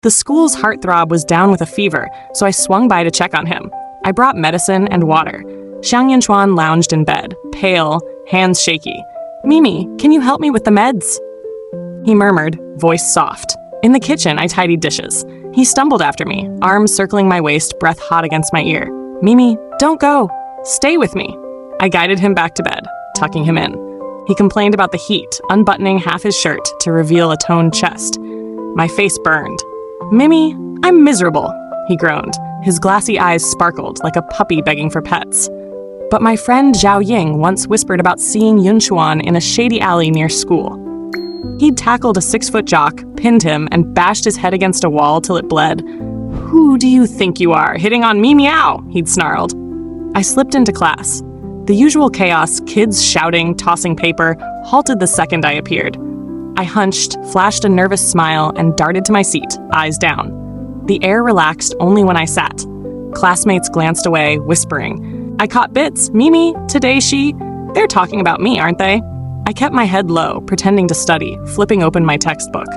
The school's heartthrob was down with a fever, so I swung by to check on him. I brought medicine and water. Xiang Yunchuan lounged in bed, pale, hands shaky. "Mimi, can you help me with the meds?" He murmured, voice soft. In the kitchen, I tidied dishes. He stumbled after me, arms circling my waist, breath hot against my ear. "Mimi, don't go. Stay with me." I guided him back to bed, tucking him in. He complained about the heat, unbuttoning half his shirt to reveal a toned chest. My face burned. "Mimi, I'm miserable," he groaned. His glassy eyes sparkled like a puppy begging for pets. But my friend Zhao Ying once whispered about seeing Yunchuan in a shady alley near school. He'd tackled a 6-foot jock, pinned him, and bashed his head against a wall till it bled. "Who do you think you are, hitting on Mi Miao?" he'd snarled. I slipped into class. The usual chaos, kids shouting, tossing paper, halted the second I appeared. I hunched, flashed a nervous smile, and darted to my seat, eyes down. The air relaxed only when I sat. Classmates glanced away, whispering, "I caught bits, Mimi, today she..." "They're talking about me, aren't they?" I kept my head low, pretending to study, flipping open my textbook.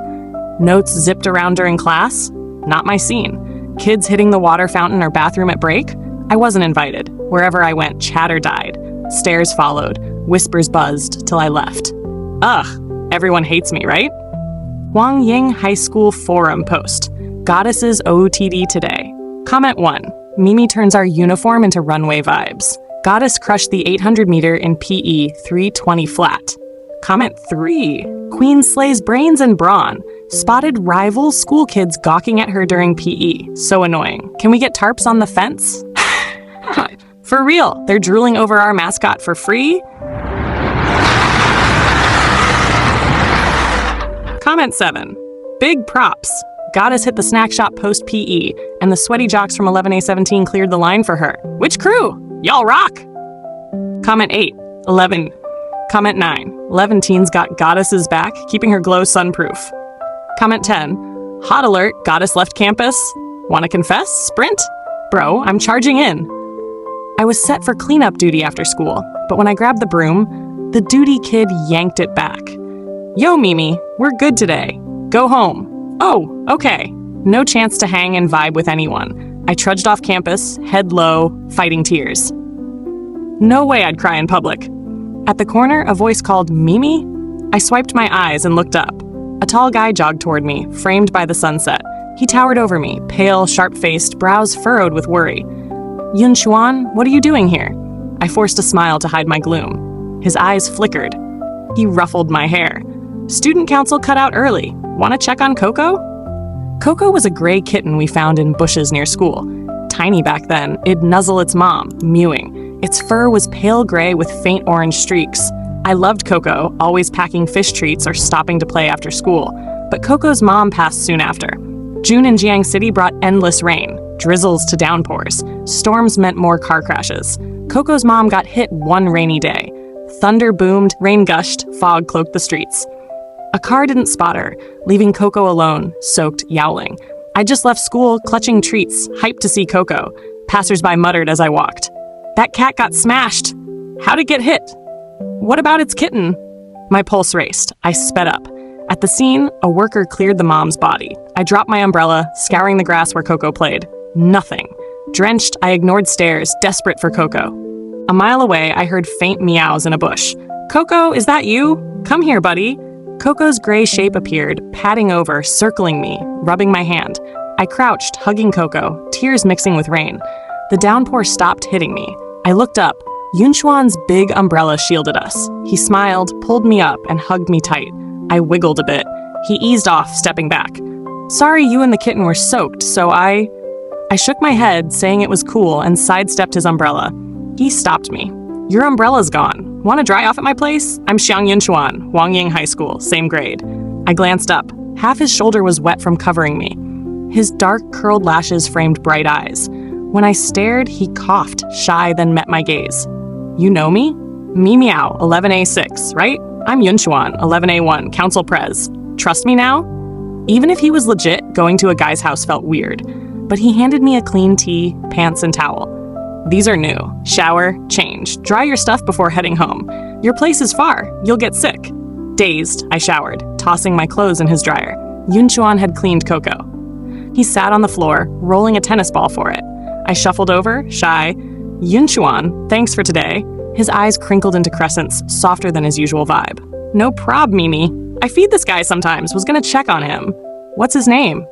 Notes zipped around during class? Not my scene. Kids hitting the water fountain or bathroom at break? I wasn't invited. Wherever I went, chatter died. Stares followed. Whispers buzzed till I left. Ugh, everyone hates me, right? Wang Ying High School Forum post. Goddesses OOTD today. Comment 1. Mimi turns our uniform into runway vibes. Goddess crushed the 800 meter in PE 320 flat. Comment 3. Queen slays brains and brawn. Spotted rival school kids gawking at her during PE. So annoying. Can we get tarps on the fence? For real, they're drooling over our mascot for free? Comment 7. Big props. Goddess hit the snack shop post-PE, and the sweaty jocks from 11A17 cleared the line for her. Which crew? Y'all rock! Comment 8. 11. Comment 9. 11 teens got Goddess's back, keeping her glow sunproof. Comment 10. Hot alert, Goddess left campus. Wanna confess? Sprint? Bro, I'm charging in. I was set for cleanup duty after school, but when I grabbed the broom, the duty kid yanked it back. Yo, Mimi, we're good today. Go home. Oh, okay. No chance to hang and vibe with anyone. I trudged off campus, head low, fighting tears. No way I'd cry in public. At the corner, a voice called Mimi. I swiped my eyes and looked up. A tall guy jogged toward me, framed by the sunset. He towered over me, pale, sharp-faced, brows furrowed with worry. Yunchuan, what are you doing here? I forced a smile to hide my gloom. His eyes flickered. He ruffled my hair. Student council cut out early. Want to check on Coco? Coco was a gray kitten we found in bushes near school. Tiny back then, it'd nuzzle its mom, mewing. Its fur was pale gray with faint orange streaks. I loved Coco, always packing fish treats or stopping to play after school. But Coco's mom passed soon after. June in Jiang City brought endless rain, drizzles to downpours. Storms meant more car crashes. Coco's mom got hit one rainy day. Thunder boomed, rain gushed, fog cloaked the streets. A car didn't spot her, leaving Coco alone, soaked, yowling. I just left school, clutching treats, hyped to see Coco. Passersby muttered as I walked. That cat got smashed. How'd it get hit? What about its kitten? My pulse raced. I sped up. At the scene, a worker cleared the mom's body. I dropped my umbrella, scouring the grass where Coco played. Nothing. Drenched, I ignored stares, desperate for Coco. A mile away, I heard faint meows in a bush. Coco, is that you? Come here, buddy. Coco's gray shape appeared, padding over, circling me, rubbing my hand. I crouched, hugging Coco, tears mixing with rain. The downpour stopped hitting me. I looked up. Yunchuan's big umbrella shielded us. He smiled, pulled me up, and hugged me tight. I wiggled a bit. He eased off, stepping back. Sorry you and the kitten were soaked, so I shook my head, saying it was cool, and sidestepped his umbrella. He stopped me. Your umbrella's gone. Want to dry off at my place? I'm Xiang Yunchuan, Wang Ying High School, same grade. I glanced up. Half his shoulder was wet from covering me. His dark, curled lashes framed bright eyes. When I stared, he coughed, shy, then met my gaze. You know me? Mi Miao, 11A6, right? I'm Yunchuan, 11A1, Council Prez. Trust me now? Even if he was legit, going to a guy's house felt weird. But he handed me a clean tee, pants, and towel. These are new. Shower, change, dry your stuff before heading home. Your place is far. You'll get sick. Dazed, I showered, tossing my clothes in his dryer. Yunchuan had cleaned Coco. He sat on the floor, rolling a tennis ball for it. I shuffled over, shy. Yunchuan, thanks for today. His eyes crinkled into crescents, softer than his usual vibe. No prob, Mimi. I feed this guy sometimes, was gonna check on him. What's his name?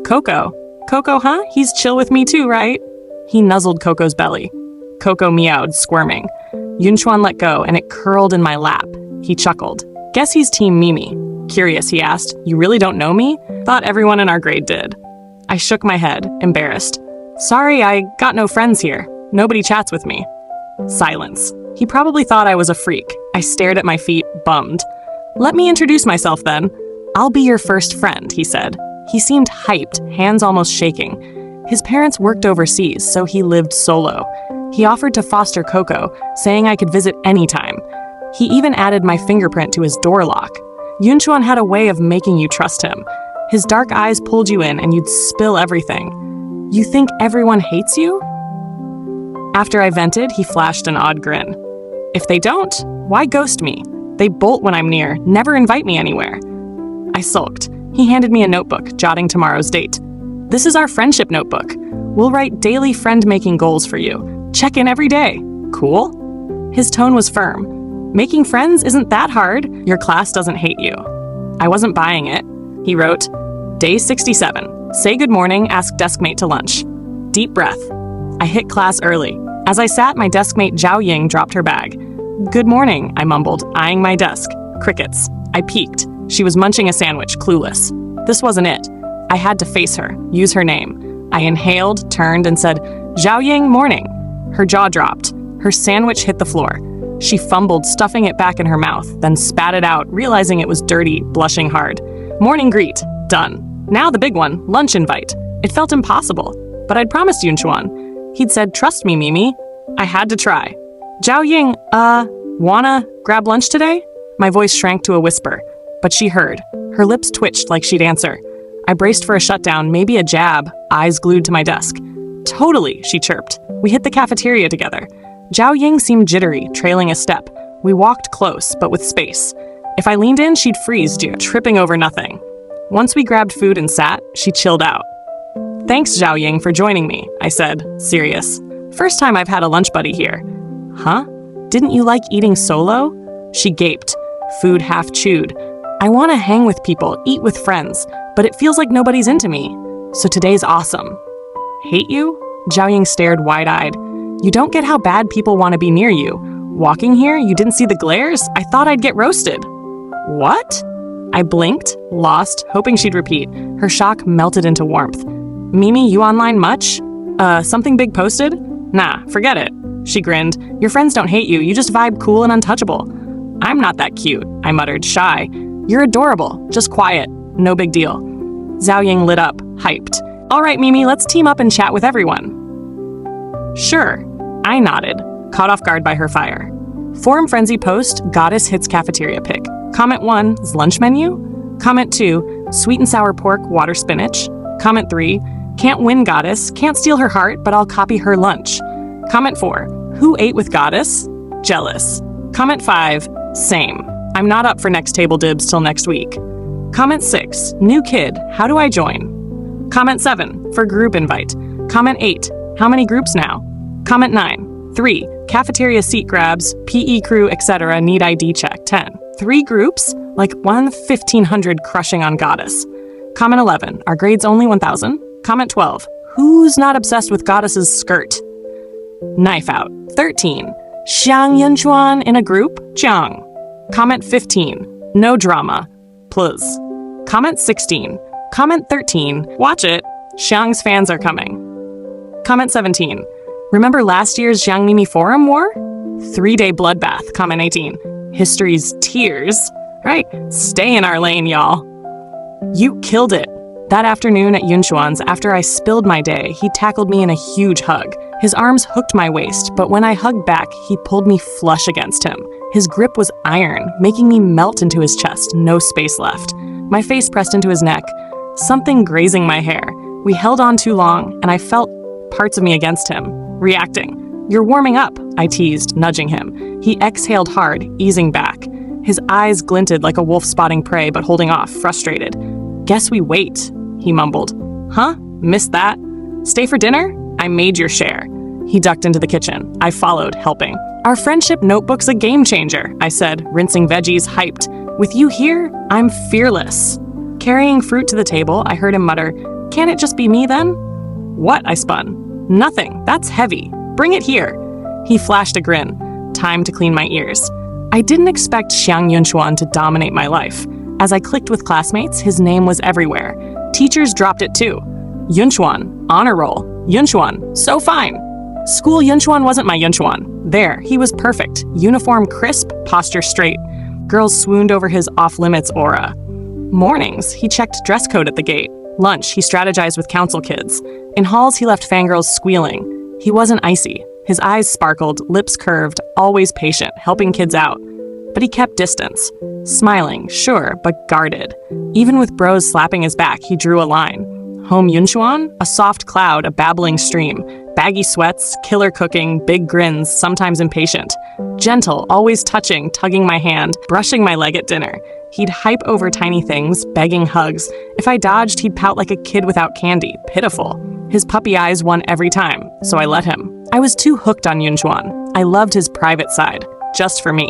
Coco. Coco, huh? He's chill with me too, right? He nuzzled Coco's belly. Coco meowed, squirming. Yunchuan let go, and it curled in my lap. He chuckled. Guess he's Team Mimi. Curious, he asked. You really don't know me? Thought everyone in our grade did. I shook my head, embarrassed. Sorry, I got no friends here. Nobody chats with me. Silence. He probably thought I was a freak. I stared at my feet, bummed. Let me introduce myself then. I'll be your first friend, he said. He seemed hyped, hands almost shaking. His parents worked overseas, so he lived solo. He offered to foster Coco, saying I could visit anytime. He even added my fingerprint to his door lock. Yunchuan had a way of making you trust him. His dark eyes pulled you in and you'd spill everything. You think everyone hates you? After I vented, he flashed an odd grin. If they don't, why ghost me? They bolt when I'm near, never invite me anywhere. I sulked. He handed me a notebook, jotting tomorrow's date. This is our friendship notebook. We'll write daily friend-making goals for you. Check in every day. Cool? His tone was firm. Making friends isn't that hard. Your class doesn't hate you. I wasn't buying it. He wrote, Day 67. Say good morning, ask deskmate to lunch. Deep breath. I hit class early. As I sat, my deskmate Zhao Ying dropped her bag. Good morning, I mumbled, eyeing my desk. Crickets. I peeked. She was munching a sandwich, clueless. This wasn't it. I had to face her, use her name. I inhaled, turned, and said, Zhao Ying, morning. Her jaw dropped. Her sandwich hit the floor. She fumbled, stuffing it back in her mouth, then spat it out, realizing it was dirty, blushing hard. Morning greet. Done. Now the big one, lunch invite. It felt impossible, but I'd promised Yunchuan. He'd said, trust me, Mimi. I had to try. Zhao Ying, wanna grab lunch today? My voice shrank to a whisper, but she heard. Her lips twitched like she'd answer. I braced for a shutdown, maybe a jab, eyes glued to my desk. Totally, she chirped. We hit the cafeteria together. Zhao Ying seemed jittery, trailing a step. We walked close, but with space. If I leaned in, she'd freeze, tripping over nothing. Once we grabbed food and sat, she chilled out. Thanks, Zhao Ying, for joining me, I said, serious. First time I've had a lunch buddy here. Huh? Didn't you like eating solo? She gaped, food half chewed. I want to hang with people, eat with friends, but it feels like nobody's into me. So today's awesome. Hate you? Zhao Ying stared wide-eyed. You don't get how bad people want to be near you. Walking here, you didn't see the glares? I thought I'd get roasted. What? I blinked, lost, hoping she'd repeat. Her shock melted into warmth. Mimi, you online much? Something big posted? Nah, forget it. She grinned. Your friends don't hate you, you just vibe cool and untouchable. I'm not that cute, I muttered, shy. You're adorable, just quiet, no big deal. Zhao Ying lit up, hyped. All right, Mimi, let's team up and chat with everyone. Sure, I nodded, caught off guard by her fire. Forum Frenzy post, Goddess hits cafeteria pic. Comment 1, lunch menu? Comment 2, sweet and sour pork, water spinach. Comment 3, can't win Goddess, can't steal her heart, but I'll copy her lunch. Comment 4, who ate with Goddess? Jealous. Comment 5, same. I'm not up for next table dibs till next week. Comment 6, new kid, how do I join? Comment 7, for group invite. Comment 8, how many groups now? Comment 9, 3, cafeteria seat grabs, PE crew, etc. need ID check. 10, 3 groups, like 1,500 crushing on Goddess. Comment 11, are grades only 1,000? Comment 12, who's not obsessed with Goddess's skirt? Knife out. 13, Xiang Yunchuan in a group? Jiang. Comment 15, no drama. Plus. Comment 16, comment 13, watch it, Xiang's fans are coming. Comment 17, remember last year's Xiang Mimi Forum war? 3-day bloodbath. Comment 18, history's tears. Right, stay in our lane, y'all. You killed it. That afternoon at Yunchuan's, after I spilled my day, he tackled me in a huge hug. His arms hooked my waist, but when I hugged back, he pulled me flush against him. His grip was iron, making me melt into his chest, no space left. My face pressed into his neck, something grazing my hair. We held on too long, and I felt parts of me against him, reacting. You're warming up, I teased, nudging him. He exhaled hard, easing back. His eyes glinted like a wolf spotting prey, but holding off, frustrated. Guess we wait, he mumbled. Huh? Missed that? Stay for dinner? I made your share. He ducked into the kitchen. I followed, helping. Our friendship notebook's a game changer, I said, rinsing veggies, hyped. With you here, I'm fearless. Carrying fruit to the table, I heard him mutter, "Can't it just be me then?" What? I spun. Nothing. That's heavy. Bring it here. He flashed a grin. Time to clean my ears. I didn't expect Xiang Yunchuan to dominate my life. As I clicked with classmates, his name was everywhere. Teachers dropped it too. Yunchuan, honor roll. Yunchuan, so fine. School Yunchuan wasn't my Yunchuan. There, he was perfect. Uniform crisp, posture straight. Girls swooned over his off-limits aura. Mornings, he checked dress code at the gate. Lunch, he strategized with council kids. In halls, he left fangirls squealing. He wasn't icy. His eyes sparkled, lips curved, always patient, helping kids out. But he kept distance. Smiling, sure, but guarded. Even with bros slapping his back, he drew a line. Home Yunchuan? A soft cloud, a babbling stream. Baggy sweats, killer cooking, big grins, sometimes impatient. Gentle, always touching, tugging my hand, brushing my leg at dinner. He'd hype over tiny things, begging hugs. If I dodged, he'd pout like a kid without candy. Pitiful. His puppy eyes won every time, so I let him. I was too hooked on Yunchuan. I loved his private side, just for me.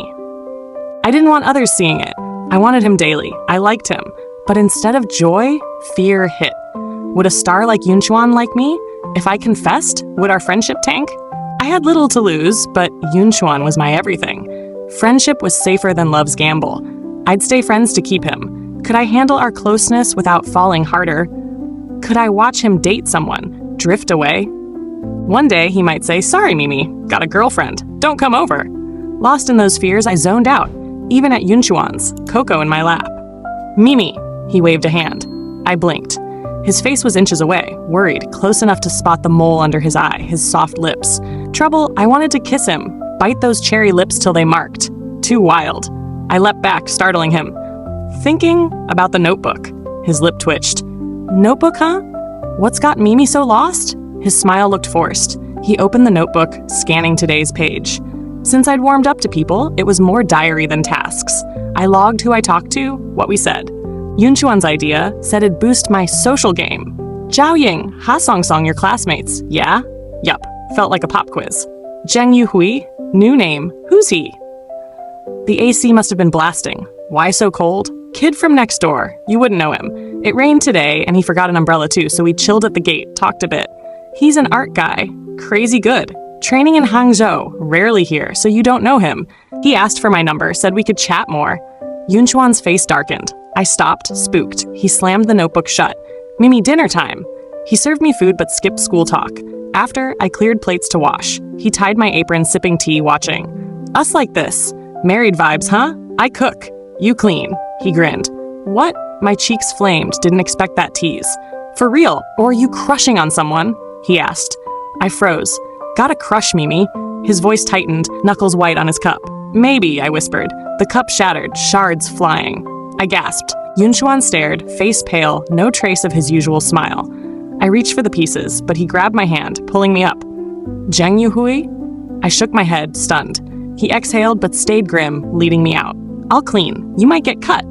I didn't want others seeing it. I wanted him daily. I liked him. But instead of joy, fear hit. Would a star like Yunchuan like me? If I confessed, would our friendship tank? I had little to lose, but Yunchuan was my everything. Friendship was safer than love's gamble. I'd stay friends to keep him. Could I handle our closeness without falling harder? Could I watch him date someone, drift away? One day he might say, "Sorry, Mimi, got a girlfriend. Don't come over." Lost in those fears, I zoned out, even at Yunchuan's, Coco in my lap. "Mimi," he waved a hand. I blinked. His face was inches away, worried, close enough to spot the mole under his eye, his soft lips. Trouble, I wanted to kiss him, bite those cherry lips till they marked. Too wild. I leapt back, startling him. Thinking about the notebook. His lip twitched. Notebook, huh? What's got Mimi so lost? His smile looked forced. He opened the notebook, scanning today's page. Since I'd warmed up to people, it was more diary than tasks. I logged who I talked to, what we said. Yunchuan's idea said it'd boost my social game. Zhao Ying, ha-song your classmates, yeah? Yup, felt like a pop quiz. Zheng Yuhui, new name, who's he? The AC must have been blasting. Why so cold? Kid from next door, you wouldn't know him. It rained today, and he forgot an umbrella too, so we chilled at the gate, talked a bit. He's an art guy, crazy good. Training in Hangzhou, rarely here, so you don't know him. He asked for my number, said we could chat more. Yunchuan's face darkened. I stopped, spooked. He slammed the notebook shut. Mimi, dinner time. He served me food but skipped school talk. After, I cleared plates to wash. He tied my apron, sipping tea, watching. Us like this. Married vibes, huh? I cook. You clean. He grinned. What? My cheeks flamed, didn't expect that tease. For real, or are you crushing on someone? He asked. I froze. Got a crush, Mimi. His voice tightened, knuckles white on his cup. Maybe, I whispered. The cup shattered, shards flying. I gasped. Yunchuan stared, face pale, no trace of his usual smile. I reached for the pieces, but he grabbed my hand, pulling me up. Zheng Yuhui? I shook my head, stunned. He exhaled but stayed grim, leading me out. I'll clean. You might get cut.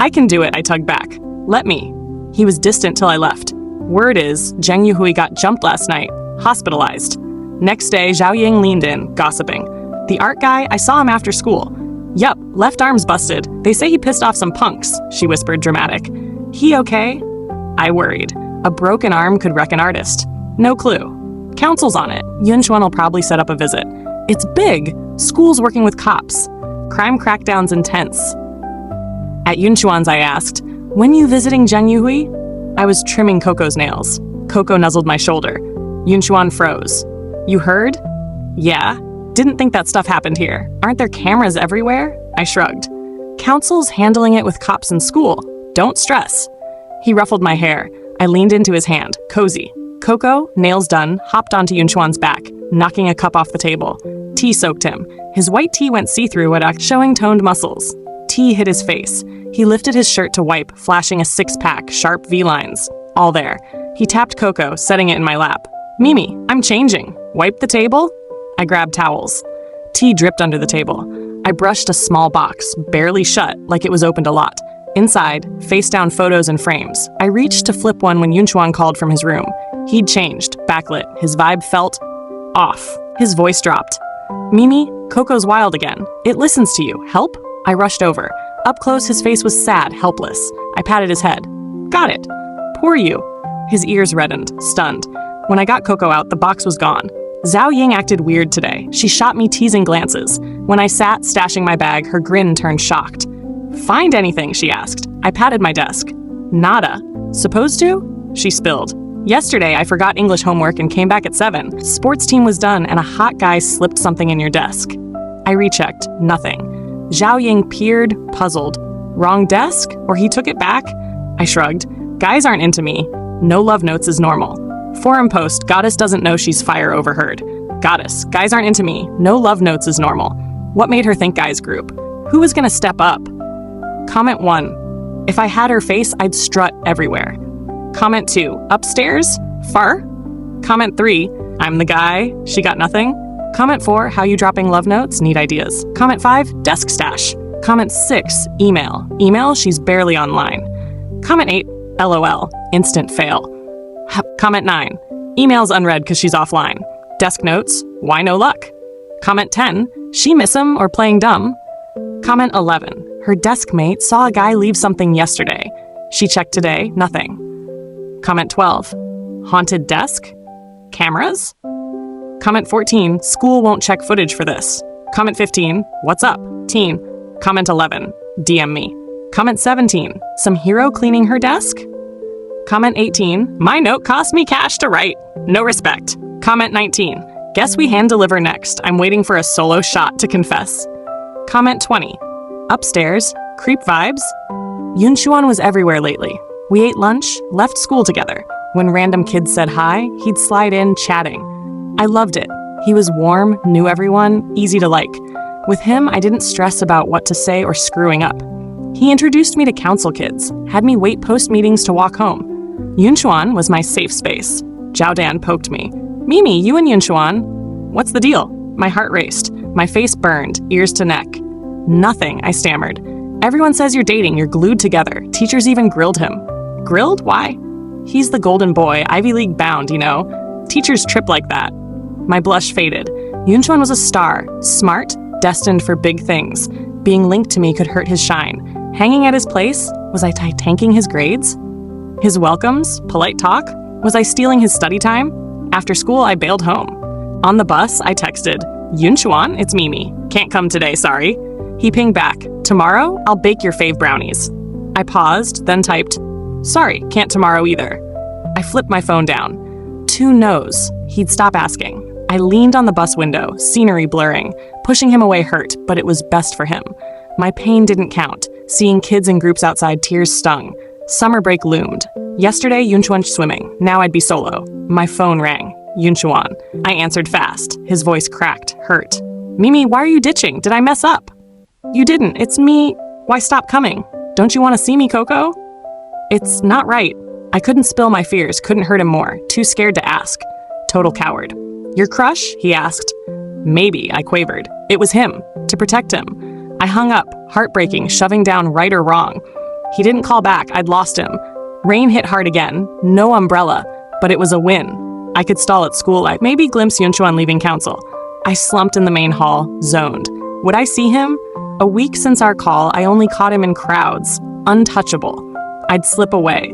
I can do it, I tugged back. Let me. He was distant till I left. Word is, Zheng Yuhui got jumped last night, hospitalized. Next day, Zhao Ying leaned in, gossiping. The art guy, I saw him after school. Yup, left arm's busted. They say he pissed off some punks, she whispered, dramatic. He okay? I worried. A broken arm could wreck an artist. No clue. Council's on it. Yunchuan will probably set up a visit. It's big. School's working with cops. Crime crackdown's intense. At Yunchuan's, I asked, when you visiting Zheng Yuhui? I was trimming Coco's nails. Coco nuzzled my shoulder. Yunchuan froze. You heard? Yeah. Didn't think that stuff happened here. Aren't there cameras everywhere? I shrugged. Council's handling it with cops in school. Don't stress. He ruffled my hair. I leaned into his hand, cozy. Coco, nails done, hopped onto Yunchuan's back, knocking a cup off the table. Tea soaked him. His white tee went see-through showing toned muscles. Tea hit his face. He lifted his shirt to wipe, flashing a six-pack, sharp V-lines. All there. He tapped Coco, setting it in my lap. Mimi, I'm changing. Wipe the table? I grabbed towels. Tea dripped under the table. I brushed a small box, barely shut, like it was opened a lot. Inside, face-down photos and frames. I reached to flip one when Yunchuan called from his room. He'd changed, backlit. His vibe felt off. His voice dropped. Mimi, Coco's wild again. It listens to you. Help? I rushed over. Up close, his face was sad, helpless. I patted his head. Got it. Poor you. His ears reddened, stunned. When I got Coco out, the box was gone. Zhao Ying acted weird today. She shot me teasing glances. When I sat, stashing my bag, her grin turned shocked. Find anything, she asked. I patted my desk. Nada. Supposed to? She spilled. Yesterday, I forgot English homework and came back at 7. Sports team was done and a hot guy slipped something in your desk. I rechecked. Nothing. Zhao Ying peered, puzzled. Wrong desk? Or he took it back? I shrugged. Guys aren't into me. No love notes is normal. Forum post, Goddess doesn't know she's fire overheard. Goddess, guys aren't into me. No love notes is normal. What made her think guys group? Who was gonna step up? Comment 1. If I had her face, I'd strut everywhere. Comment 2. Upstairs? Far? Comment 3. I'm the guy. She got nothing. Comment 4. How you dropping love notes? Need ideas. Comment 5. Desk stash. Comment 6. Email. Email, she's barely online. Comment 8. LOL. Instant fail. Comment 9. Emails unread because she's offline. Desk notes. Why no luck? Comment 10. She miss him or playing dumb? Comment 11. Her desk mate saw a guy leave something yesterday. She checked today. Nothing. Comment 12. Haunted desk? Cameras? Comment 14. School won't check footage for this. Comment 15. What's up? Teen. Comment 11. DM me. Comment 17. Some hero cleaning her desk? Comment 18. My note cost me cash to write. No respect. Comment 19. Guess we hand deliver next. I'm waiting for a solo shot to confess. Comment 20. Upstairs. Creep vibes? Yunchuan was everywhere lately. We ate lunch, left school together. When random kids said hi, he'd slide in chatting. I loved it. He was warm, knew everyone, easy to like. With him, I didn't stress about what to say or screwing up. He introduced me to council kids, had me wait post-meetings to walk home. Yunchuan was my safe space. Zhao Dan poked me. Mimi, you and Yunchuan? What's the deal? My heart raced. My face burned, ears to neck. Nothing, I stammered. Everyone says you're dating, you're glued together. Teachers even grilled him. Grilled? Why? He's the golden boy, Ivy League bound, you know. Teachers trip like that. My blush faded. Yunchuan was a star, smart, destined for big things. Being linked to me could hurt his shine. Hanging at his place? Was I tanking his grades? His welcomes? Polite talk? Was I stealing his study time? After school, I bailed home. On the bus, I texted, Yunchuan, it's Mimi. Can't come today, sorry. He pinged back, tomorrow, I'll bake your fave brownies. I paused, then typed, sorry, can't tomorrow either. I flipped my phone down. 2 no's. He'd stop asking. I leaned on the bus window, scenery blurring. Pushing him away hurt, but it was best for him. My pain didn't count. Seeing kids in groups outside, tears stung. Summer break loomed. Yesterday, Yunchuan swimming. Now I'd be solo. My phone rang. Yunchuan. I answered fast. His voice cracked, hurt. Mimi, why are you ditching? Did I mess up? You didn't. It's me. Why stop coming? Don't you want to see me, Coco? It's not right. I couldn't spill my fears, couldn't hurt him more. Too scared to ask. Total coward. Your crush? He asked. Maybe, I quavered. It was him. To protect him. I hung up, heartbreaking, shoving down right or wrong. He didn't call back. I'd lost him. Rain hit hard again. No umbrella. But it was a win. I could stall at school. I'd maybe glimpse Yunchuan leaving council. I slumped in the main hall, zoned. Would I see him? A week since our call, I only caught him in crowds. Untouchable. I'd slip away.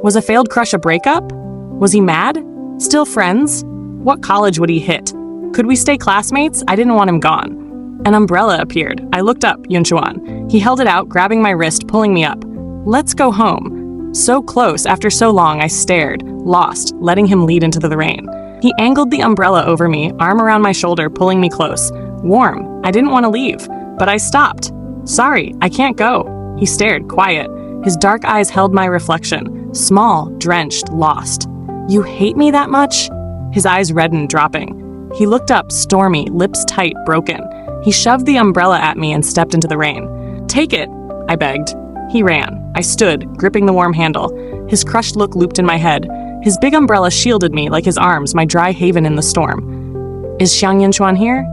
Was a failed crush a breakup? Was he mad? Still friends? What college would he hit? Could we stay classmates? I didn't want him gone. An umbrella appeared. I looked up, Yunchuan. He held it out, grabbing my wrist, pulling me up. Let's go home. So close, after so long, I stared, lost, letting him lead into the rain. He angled the umbrella over me, arm around my shoulder, pulling me close. Warm. I didn't want to leave, but I stopped. Sorry, I can't go. He stared, quiet. His dark eyes held my reflection. Small, drenched, lost. You hate me that much? His eyes reddened, dropping. He looked up, stormy, lips tight, broken. He shoved the umbrella at me and stepped into the rain. Take it, I begged. He ran. I stood, gripping the warm handle. His crushed look looped in my head. His big umbrella shielded me like his arms, my dry haven in the storm. Is Xiang Yunchuan here?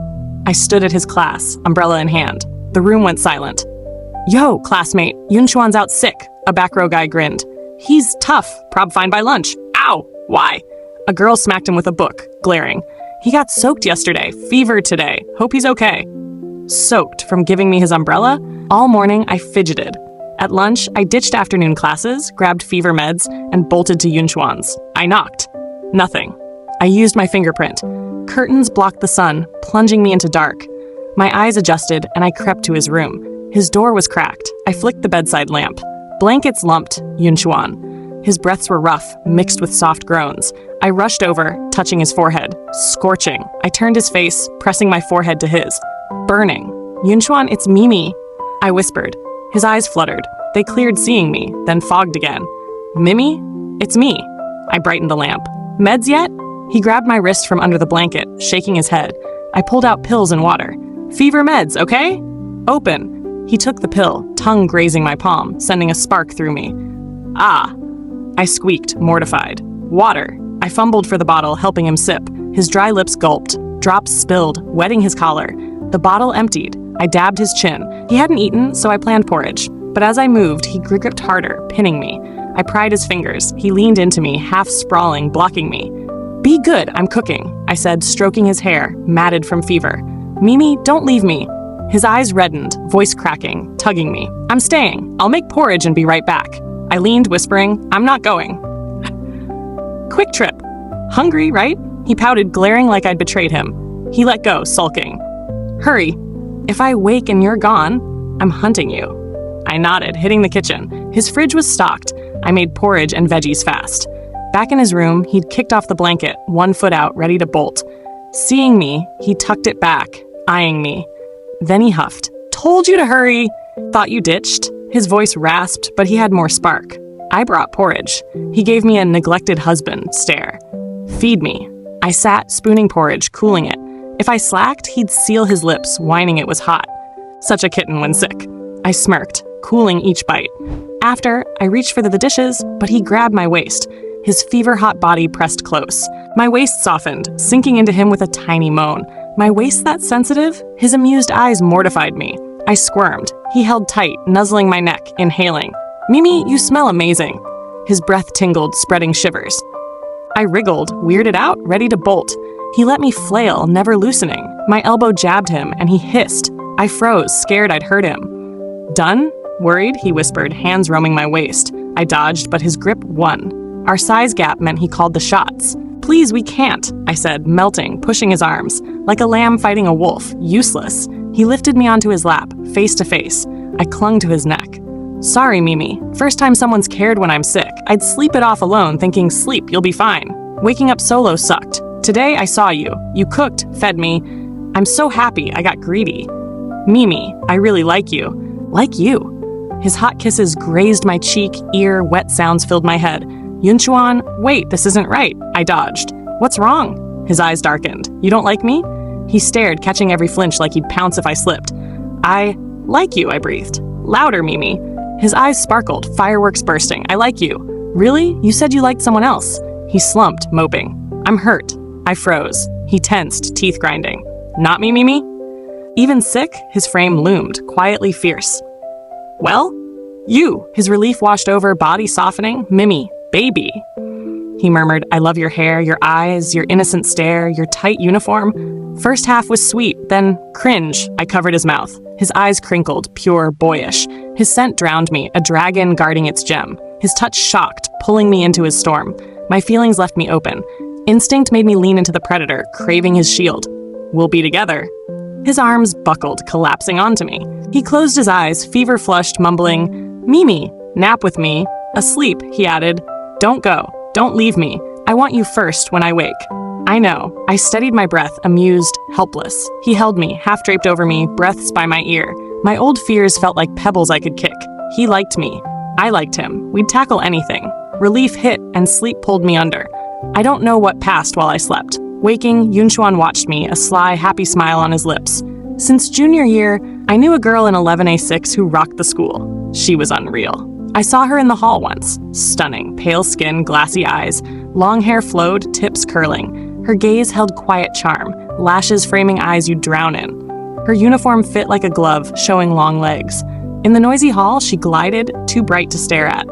I stood at his class, umbrella in hand. The room went silent. Yo, classmate, Yunchuan's out sick, a back row guy grinned. He's tough, prob fine by lunch. Ow! Why? A girl smacked him with a book, glaring. He got soaked yesterday, fever today. Hope he's okay. Soaked from giving me his umbrella? All morning, I fidgeted. At lunch, I ditched afternoon classes, grabbed fever meds, and bolted to Yunchuan's. I knocked. Nothing. I used my fingerprint. Curtains blocked the sun, plunging me into dark. My eyes adjusted, and I crept to his room. His door was cracked. I flicked the bedside lamp. Blankets lumped, Yunchuan. His breaths were rough, mixed with soft groans. I rushed over, touching his forehead. Scorching. I turned his face, pressing my forehead to his. Burning. Yunchuan, it's Mimi. I whispered. His eyes fluttered. They cleared seeing me, then fogged again. Mimi? It's me. I brightened the lamp. Meds yet? He grabbed my wrist from under the blanket, shaking his head. I pulled out pills and water. Fever meds, okay? Open. He took the pill, tongue grazing my palm, sending a spark through me. Ah. I squeaked, mortified. Water. I fumbled for the bottle, helping him sip. His dry lips gulped. Drops spilled, wetting his collar. The bottle emptied. I dabbed his chin. He hadn't eaten, so I planned porridge. But as I moved, he gripped harder, pinning me. I pried his fingers. He leaned into me, half sprawling, blocking me. Be good, I'm cooking, I said, stroking his hair, matted from fever. Mimi, don't leave me. His eyes reddened, voice cracking, tugging me. I'm staying. I'll make porridge and be right back. I leaned, whispering, I'm not going. Quick trip. Hungry, right? He pouted, glaring like I'd betrayed him. He let go, sulking. Hurry. If I wake and you're gone, I'm hunting you. I nodded, hitting the kitchen. His fridge was stocked. I made porridge and veggies fast. Back in his room, he'd kicked off the blanket, one foot out, ready to bolt. Seeing me, he tucked it back, eyeing me. Then he huffed. Told you to hurry. Thought you ditched? His voice rasped, but he had more spark. I brought porridge. He gave me a neglected husband stare. Feed me. I sat, spooning porridge, cooling it. If I slacked, he'd seal his lips, whining it was hot. Such a kitten when sick. I smirked, cooling each bite. After, I reached for the dishes, but he grabbed my waist. His fever-hot body pressed close. My waist softened, sinking into him with a tiny moan. My waist that sensitive? His amused eyes mortified me. I squirmed. He held tight, nuzzling my neck, inhaling. Mimi, you smell amazing. His breath tingled, spreading shivers. I wriggled, weirded out, ready to bolt. He let me flail, never loosening. My elbow jabbed him, and he hissed. I froze, scared I'd hurt him. Done? Worried, he whispered, hands roaming my waist. I dodged, but his grip won. Our size gap meant he called the shots. Please, we can't, I said, melting, pushing his arms. Like a lamb fighting a wolf, useless. He lifted me onto his lap, face to face. I clung to his neck. Sorry, Mimi. First time someone's cared when I'm sick. I'd sleep it off alone, thinking, sleep, you'll be fine. Waking up solo sucked. Today I saw you. You cooked, fed me. I'm so happy I got greedy. Mimi, I really like you. Like you. His hot kisses grazed my cheek, ear, wet sounds filled my head. Yunchuan, wait, this isn't right. I dodged. What's wrong? His eyes darkened. You don't like me? He stared, catching every flinch like he'd pounce if I slipped. I like you, I breathed. Louder, Mimi. His eyes sparkled, fireworks bursting. I like you. Really? You said you liked someone else. He slumped, moping. I'm hurt. I froze. He tensed, teeth grinding. Not me, Mimi? Even sick, his frame loomed, quietly fierce. Well? You. His relief washed over, body softening. Mimi. Baby. He murmured, I love your hair, your eyes, your innocent stare, your tight uniform. First half was sweet, then cringe. I covered his mouth. His eyes crinkled, pure, boyish. His scent drowned me, a dragon guarding its gem. His touch shocked, pulling me into his storm. My feelings left me open. Instinct made me lean into the predator, craving his shield. We'll be together. His arms buckled, collapsing onto me. He closed his eyes, fever-flushed, mumbling, Mimi, nap with me. Asleep, he added. Don't go. Don't leave me. I want you first when I wake. I know. I steadied my breath, amused, helpless. He held me, half draped over me, breaths by my ear. My old fears felt like pebbles I could kick. He liked me. I liked him. We'd tackle anything. Relief hit, and sleep pulled me under. I don't know what passed while I slept. Waking, Yunchuan watched me, a sly, happy smile on his lips. Since junior year, I knew a girl in 11A6 who rocked the school. She was unreal. I saw her in the hall once. Stunning, pale skin, glassy eyes. Long hair flowed, tips curling. Her gaze held quiet charm, lashes framing eyes you'd drown in. Her uniform fit like a glove, showing long legs. In the noisy hall, she glided, too bright to stare at.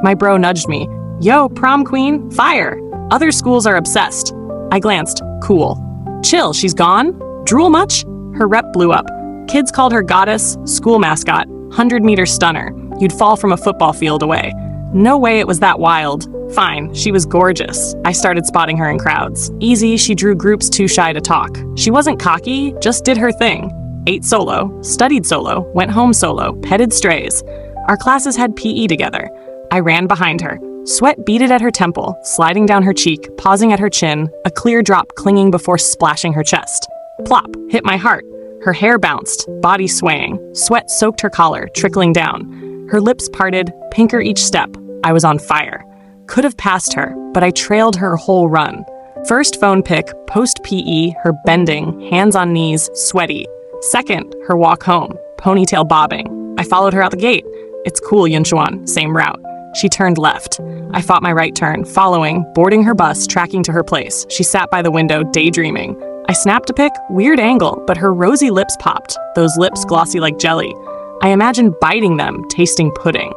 My bro nudged me. Yo, prom queen, fire! Other schools are obsessed. I glanced. Cool. Chill, she's gone? Drool much? Her rep blew up. Kids called her goddess, school mascot, 100-meter stunner. You'd fall from a football field away. No way it was that wild. Fine, she was gorgeous. I started spotting her in crowds. Easy, she drew groups too shy to talk. She wasn't cocky, just did her thing. Ate solo, studied solo, went home solo, petted strays. Our classes had PE together. I ran behind her. Sweat beaded at her temple, sliding down her cheek, pausing at her chin, a clear drop clinging before splashing her chest. Plop, hit my heart. Her hair bounced, body swaying. Sweat soaked her collar, trickling down. Her lips parted, pinker each step. I was on fire. Could have passed her, but I trailed her whole run. First phone pic, post-PE, her bending, hands on knees, sweaty. Second, her walk home, ponytail bobbing. I followed her out the gate. It's cool, Yunchuan, same route. She turned left. I fought my right turn, following, boarding her bus, tracking to her place. She sat by the window, daydreaming. I snapped a pic, weird angle, but her rosy lips popped, those lips glossy like jelly. I imagined biting them, tasting pudding.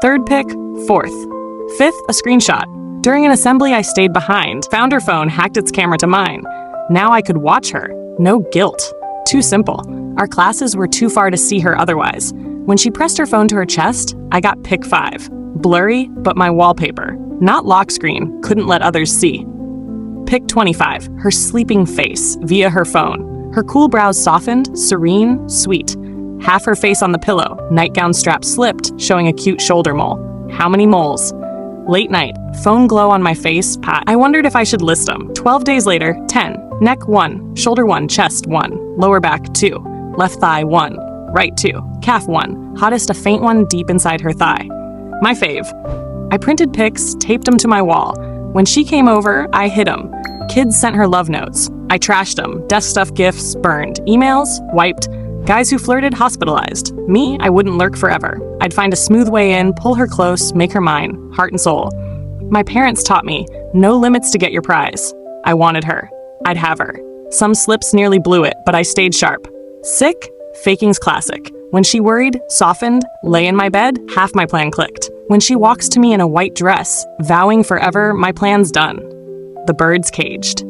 Third pic, fourth. Fifth, a screenshot. During an assembly, I stayed behind, found her phone, hacked its camera to mine. Now I could watch her. No guilt. Too simple. Our classes were too far to see her otherwise. When she pressed her phone to her chest, I got pic 5. Blurry, but my wallpaper. Not lock screen, couldn't let others see. Pic 25, her sleeping face, via her phone. Her cool brows softened, serene, sweet. Half her face on the pillow, nightgown strap slipped, showing a cute shoulder mole. How many moles? Late night, phone glow on my face, pat. I wondered if I should list them. 12 days later, 10. Neck 1, shoulder 1, chest 1, lower back 2, left thigh 1, right 2, calf 1, hottest a faint one deep inside her thigh. My fave. I printed pics, taped them to my wall. When she came over, I hid them. Kids sent her love notes. I trashed them. Desk stuff gifts, burned. Emails, wiped. Guys who flirted, hospitalized. Me, I wouldn't lurk forever. I'd find a smooth way in, pull her close, make her mine, heart and soul. My parents taught me, no limits to get your prize. I wanted her. I'd have her. Some slips nearly blew it, but I stayed sharp. Sick? Faking's classic. When she worried, softened, lay in my bed, half my plan clicked. When she walks to me in a white dress, vowing forever, my plan's done. The bird's caged.